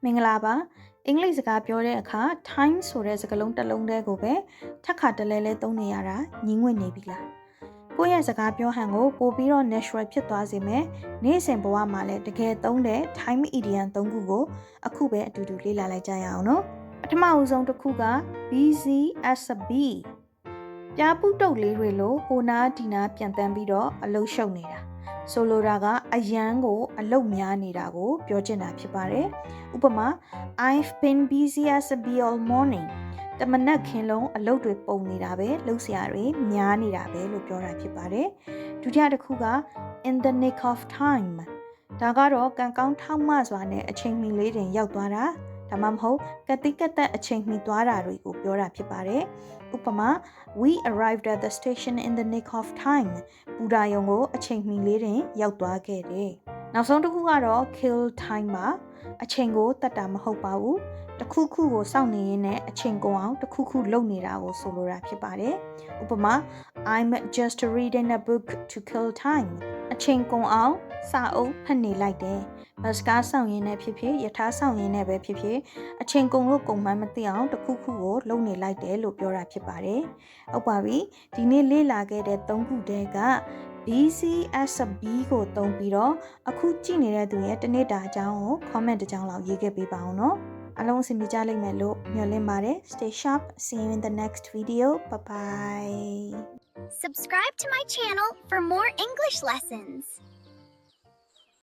မင်္ဂလာပါအင်္ဂလိပ်စကားပြောတဲ့အခါ time ဆိုတဲ့စကားလုံးတစ်လုံးတည်းကိုပဲထပ်ခါတလဲလဲသုံးနေရတာညင်ငွေ့နေပြီလားကိုယ့်ရဲ့စကားပြောဟန်ကိုပို့ပြီးတော့ natural ဖြစ်သွားစေမယ်နေ့စဉ်ဘဝမှာလည်းတကယ်သုံးတဲ့ time idiom ၃ခုကိုအခုပဲအတူတူလေ့လာလိုက်ကြရအောင်နော်ပထမအဦးဆုံးတစ်ခုက busy as a bee ပြားပုတုပ်လေးတွေလိုဟိုနားဒီနားပြန်တန်းပြီးတော့အလုပ်ရှုပ်နေတာဆိုလိုတာကအရန်ကိုအလုပ်များနေတာကိုပြောချင်တာဖြစ်ပါတယ်ဥပမာ I've been busy as a bee all morning တမနက်ခင်းလုံးအလုပ်တွေပုံနေတာပဲလုပ်စရာတွေများနေတာပဲလို့ပြောတာဖြစ်ပါတယ်ဒုတိယတစ်ခုက in the nick of time ဒါကတော့ကံကောင်းထောက်မစွာနဲ့အချိန်မီလေးတင်ရောက်သွားတာဒါမှမဟုတ်ကတိကတ်အချိန်မီသွားတာတွေကိုပြောတာဖြစ်ပါတယ်ဥပမာ we arrived at the station in the nick of time ဘူဒါယုံကိုအချိန်မီလေးတင်ရောက်သွားခဲ့တယ်နောက်ဆုံးတစ်ခုကတော့ kill time ပါအချိန်ကိုတတ်တာမဟုတ်ပါဘူးတစ်ခုခုကိုစောင့်နေရင်းနဲ့အချိန်ကုန်အောင်တစ်ခုခုလုပ်နေတာကိုဆိုလိုတာဖြစ်ပါတယ်ဥပမာ I'm just reading a book to kill time အချိန်ကုန်အောင်စာအုပ်ဖတ်နေလိုက်တယ်ဘတ်စကားဆောင်ရင်းနဲ့ဖြစ်ဖြစ်ယထာဆောင်ရင်းနဲ့ပဲဖြစ်ဖြစ်အချိန်ကုန်လို့ကုန်မှန်းမသိအောင်တစ်ခုခုကိုလုပ်နေလိုက်တယ်လို့ပြောတာဖြစ်ပါတယ်ဟုတ်ပါပြီဒီနေ့လေ့လာခဲ့တဲ့၃ခုတည်းကbusy as a bee ကိုသုံးပြီးတော့အခုကြည့်နေတဲ့သူရဲ့တနေ့တာအကြောင်းကို comment တစ်ကြောင်းလောက်ရေးခဲ့ပေးပါအောင်နော်အားလုံးအဆင်ပြေကြလိမ့်မယ်လို့မျှော်လင့်ပါတယ် Stay sharp see you in the next video bye bye Subscribe to my channel for more English lessons.